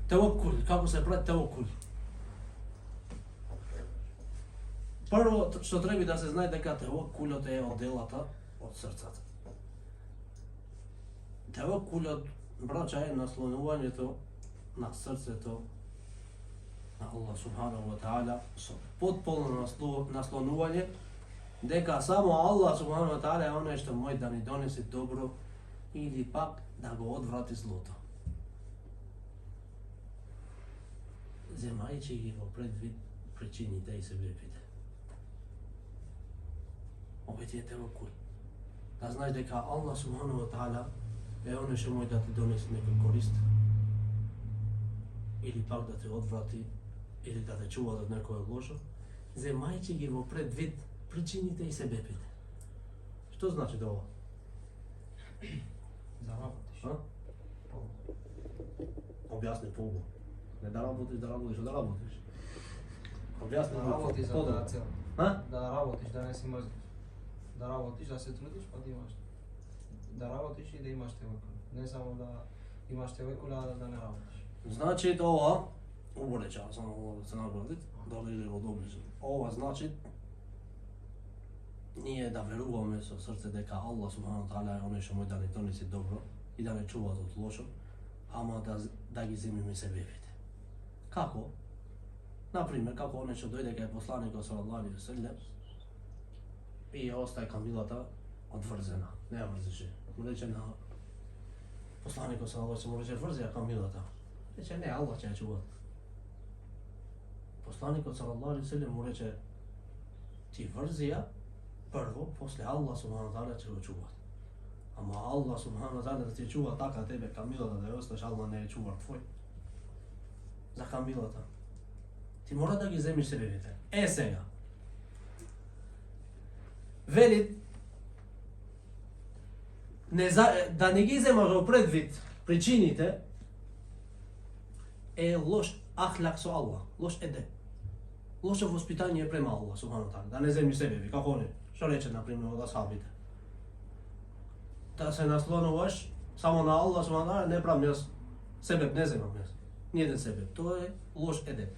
Tewakkul, kako se pret tewakkul. Prvo što treba da se знае дека tevakkulот е од делата од срцата. Tevakkulот, браќа, е наслонувањето на срцето на Allah subhanahu wa ta'ala со потполно наслонување дека само Allah subhanahu wa ta'ala е оној што може да ни донесе добро или пак да го одврати злото. Земајќи ги во предвид причините и себепите. Овој ти е тевакул. Да знаеш дека Allah subhanahu wa ta'ala е оној што може да ти донесе некој корист или пак да те одврати или да те чува од некој лошо, земајќи ги во предвид причините и себепите. Што значи да ова? Да работиш. Објасни по-убаво. Не да работиш, да работиш. Објасни Да работиш за таа цел. А? Да работиш, да не си мрзиш. Да работиш, да се трудиш, па да имаш. Да работиш и да имаш тевакул. Не само да имаш тевакул, а да не работиш. Значи ова, убореча, само да се наградит, да иде во доближи. Ова значи ние да веруваме со срце дека Allah subhanahu wa ta'ala е оној што може да ни донесе добро и да не чува од лошо, ама да ги земиме себепите. Како? Например, како оној што дојде кај посланикот салаллаху алейхи ве селем и остај камилата одврзена, не ја врзеше. Му рече на посланикот салаллаху алейхи ве селем, врзи ја камилата. Рече не, Allah ќе ја чува. Посланикот салаллаху алейхи ве селем му рече ти врзи ја прво, после Allah subhanahu wa ta'ala ќе го чува. Ама Allah subhanahu wa ta'ala да ти чува така тебе камилата да ја осташ, Allah не ја чува твој. За камилата. Ти мора да ги земиш себебите. Сега. Вели да не ги земаш во предвид причините е лош ахлак со Allah, лош едеп. Лошо воспитание према Allah subhanahu wa ta'ala. Да не земиш себеби, како они. Што рече, например, од асхабите? Да се наслонуваш само на Allah subhanahu wa ta'ala, не правам јас себеб, не земам јас. Ниједен себеб. Тоа е лош едеп.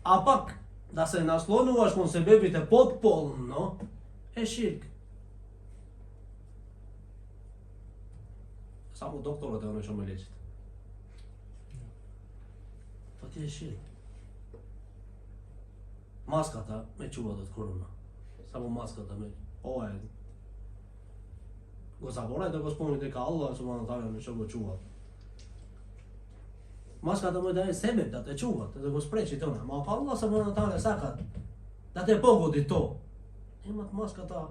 А пак, да се наслонуваш кон себебите потполно, е ширк. Само докторот е оној што ме лечите. Тоа ти е ширк. Маската ме чува од корона. Само маската ме. Ова е. Го заборај да го спомни дека Allah subhanahu wa ta'ala ме што го чува. Маската му даде себеб да те чува, да го спречи тоа. Ма па Allah subhanahu wa ta'ala сака да те погоди то. Немат маската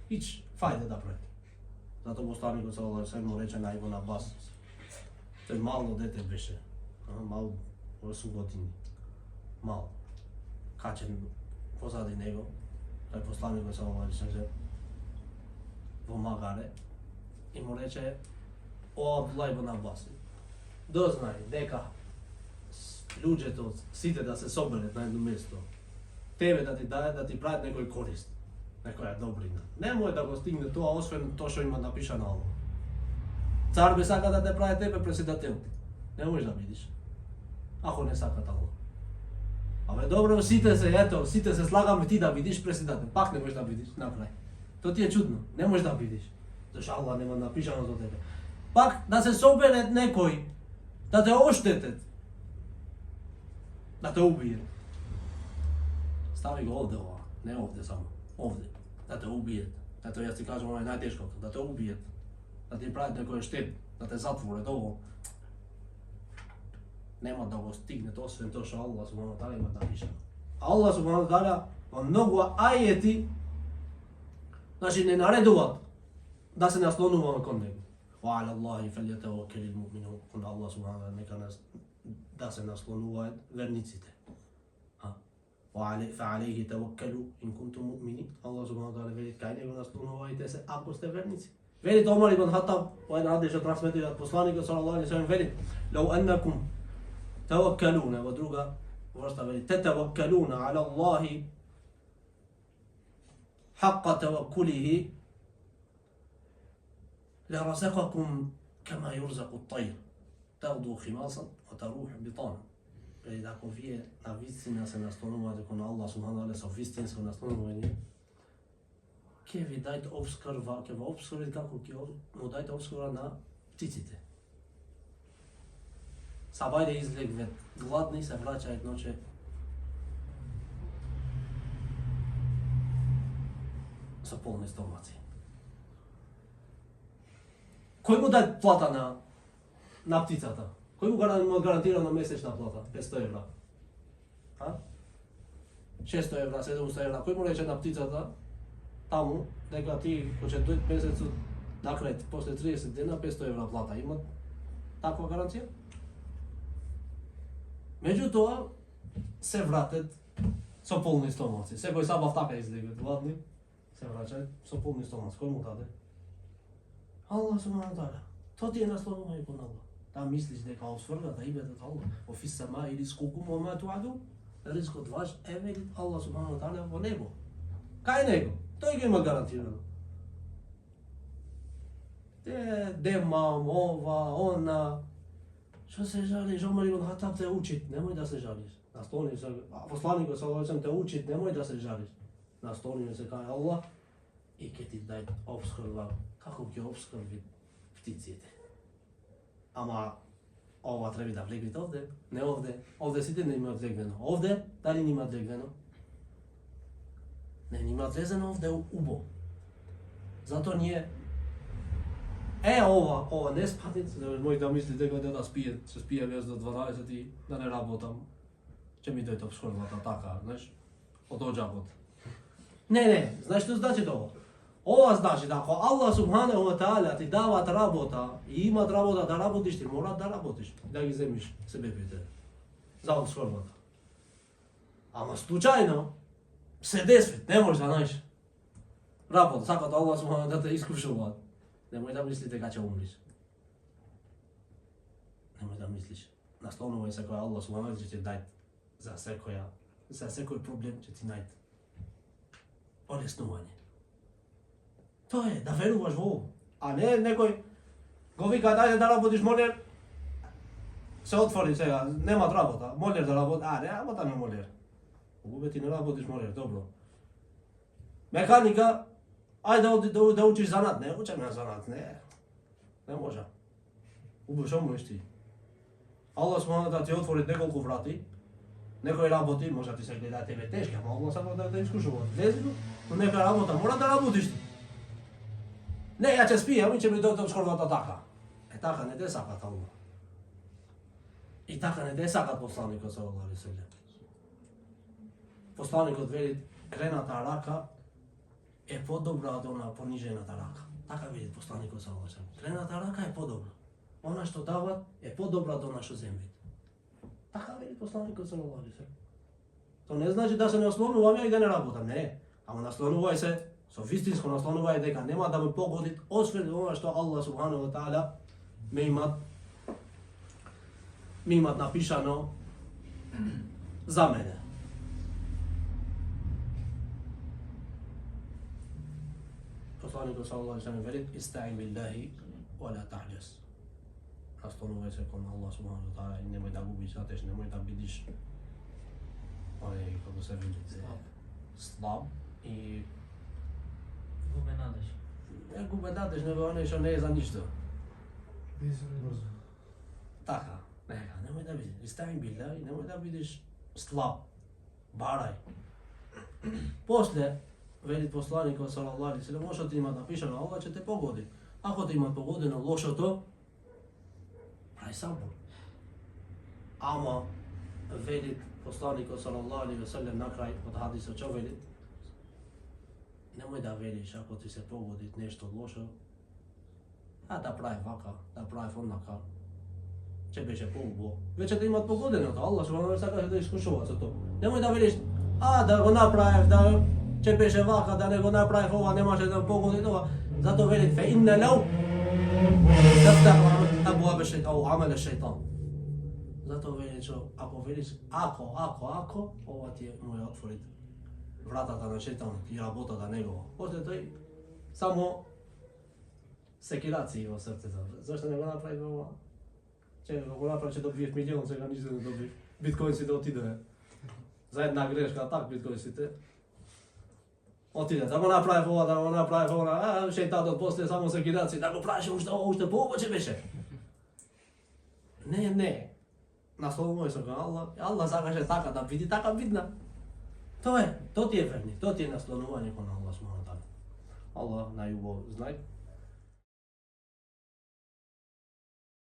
ич фајде да прави. Зато посланикот салаллаху алейхи ве селем му рече на Ибн Абас. Тој мало дете беше. Мал 8 години. Мал. Качен позади него. Тој посланикот салаллаху алейхи ве селем во магаре и му рече: "О Абдуллах ибн Абас, дознај дека луѓето сите да се соберат на едно место, тебе да ти даде да ти прават некој корист, некоја добрина. Не може да го стигне тоа освен тоа што има напишано ово. Цар бе сака да те прави тебе председател. Не можеш да видиш. Ако не сака тако. Абе добро, сите се слагаме ти да видиш председател, пак не можеш да видиш накрај. Тоа ти е чудно, не можеш да видиш. Зашто Allah нема напишано за тебе. Пак да се соберат некој, да те оштетат, да те убијат. Стави го овде ова, не овде само, овде. Да те убијат. Ето јас ти кажам ова е најтешкото, да те убијат. Да ти прават некој штет, да те затворат ово. Нема да го стигнете освен тоа што Allah subhanahu wa ta'ala има напишано. Allah subhanahu wa ta'ala во многу ајети значи не наредуваат да се наслонуваме кон него. Wa 'ala Allahi falyatawakkalul mu'minun. Кон Allah subhanahu wa ta'ala нека да се наслонуваат верниците. فعليه توكلوا إن كنتم مؤمنين. الله سبحانه وتعالى вели кај него наслонувајте се ако сте верници. Вели Омар ибн Хаттаб, во еден хадис што трансметира од посланикот салаллаху алейхи ве селем, вели: "Лау анакум توكلون", во друга врста вели: "Tetawakkaluna 'ala Allahi haqqa tawakkulihi لرزقكم كما يرزق الطير تغدو خماصا وتروح بطانا". Veli, ako vije na vistina se naslonuvate kon Allah subhanahu wa ta'ala, so vistinsko naslonuvanje, ke vi dajte obskrva, ke va obskrbit kako ke mu dajte obskrva na pticite. Sabajde izlegvet gladni, se vraćajet noće sa polni stomaci. Koji mu daje plata na pticata? Koji mu garantirana mesečna plata? 500 evra. A? 600 evra, 700 evra. Koji mu reče na pticata? Tamo, neka ti, ko će dojeti mjesecu nakraj, posle 30 dana, 500 evra plata. Ima takva garancija? Međutim, se vratet sa polni stomaci. Sve koji sabav taka izlegati, gladni, se vraćaju sa polni stomaci. Koji mu dade? Allah subhanahu wa ta'ala. To ti je naslovno kon Allah. Da misliš neka osvrga, da ibadat Allah. Ofis sama ili skukum o ma tuadu, rizk od vaš, eveli Allah subhanahu wa ta'ala o nebo. Kaj nego? To je ima garantirano. Demam, ova, ona. Što se žališ, Omar ibn Hatab te učit, nemoj da se žališ. Nasloni se, poslanik sallallahu alejhi ve te učit, nemoj da se žališ. Nasloni se kaj Allah i ke ti daj obskrba, kako ti obskrbit pticite. Ama ova treba da vlegvit ovde, ne ovde. Ovde si ne ima odlegveno. Ovde, da li nima odlegveno? Ne, nima odlezeno ovde ubo. Zato nije ova ne spatnic, moj da mislite da spije, se spije vez do 12 i da ne rabotam. Će mi dojte obskrbata taka, znaš, od ođabot. Ne, znaš što znači to? Ova znači da ako Allah subhanahu wa ta'ala ti davat rabota i imat rabota da rabotiš, ti mora da rabotiš, da ih zemiš sebe pite. Za obskrbata. Ama slučajno se desvit, ne možeš da naš rabot, sakat Allah subhanahu da te iskušovat. Nemoj da mislite kad će umriš. Nemoj da misliš. Naslovno se koja Allah subhanahu će ti dajt za sve koji problem će ti najti. Olesnovanje. To je, da veruvaš u ovo. A ne nekoj go vika dajte da rabotiš moljer, se otvori svega, nema rabota, moljer da rabota, a ne rabota ne moljer. Ube ti ne rabotiš moljer, dobro. Mehanika, ajde da učiš zanat, ne učem ja zanat, ne može. Ube što možeš ti? Allah subhanahu da ti otvori nekoliko vrati, nekoj raboti, možda ti se gleda tebe teške, a Allah samo da te iskušava. Lezi, no neka rabota, mora da rabotiš ti. Ne, ja će spije, mi će mi dojti obskrbata taka. Taka ne de sakat Allah. I taka ne de sakat poslanika sallallahu alejhi ve sellem. Poslanik odveli krenata raka je podobra od ona poniženata raka. Taka vidi poslanik sallallahu alejhi ve sellem. Krenata raka je podobra. Ona što davat je podobra od ona što zemlji. Taka vidi poslanik sallallahu alejhi ve sellem. To ne znači da se ne oslonuvam ja i da ne rabotam, ne. Amo naslonuvaj se, sofistinsko naslonuvaj deka nema da me pogodit osvrt ono što Allah subhanahu wa ta'ala mi imat napišano za mene. Poslanik sallallahu alejhi ve sellem veli ista'in billahi wa la ta'jas. Naslonuvaj se kon Allah subhanahu wa ta'ala i nemoj da gubiš zateš, nemoj da vidiš kako se vidi slab i Gube nadež. Ne gube nadež, nego onaj što ne je za ništa. Taka, nemoj da vidiš, ista'in billahi, nemoj da vidiš slab, baraj. Poslije, veli poslanik sallallahu alejhi ve sellem, možda ti imat napišano, Allah će te pogoditi. Ako ti imat pogodeno lošo to, pravi sabor. Ama, veli poslanik sallallahu alejhi ve sellem na kraj od hadisa čo veli, nemoj da veliš ako ti se pogodit nešto loše, a da pravi vaka, da pravi onaka, će beše pogubo. Već će te imat pogodeno to, Allah subhanahu wa ta'ala da iskušovat za to. Nemoj da veliš, da go napravi, da će beše vaka, da ne go napravi ova, ne može da pogodit ova. Zato veli, fe inne law, taftahu abwaab ash-shaytan, au amal ash-shaytan. Zato veli čo, ako veliš, ako, ova ti je moja otvorit vratata na šetan i rabotata njegova. Poslije to je samo sekiraciji u srce. Zašto ne go napravi ova? Če go napravi će dobiješ milijon, se ga ništa ne dobiješ. bitcoinsite otide. Za jedna greška, tak bitcoinsite. Otide, da го направи ова, да го направи ова, шејтанот после само секираци, да го правиш уште повеќе беше. Не. Наслонувај се кон Аллах, Аллах сакаше така да биде, така видна. Тоа ти е верник, тоа ти е наслонување кон Аллах, Аллах најубаво знај.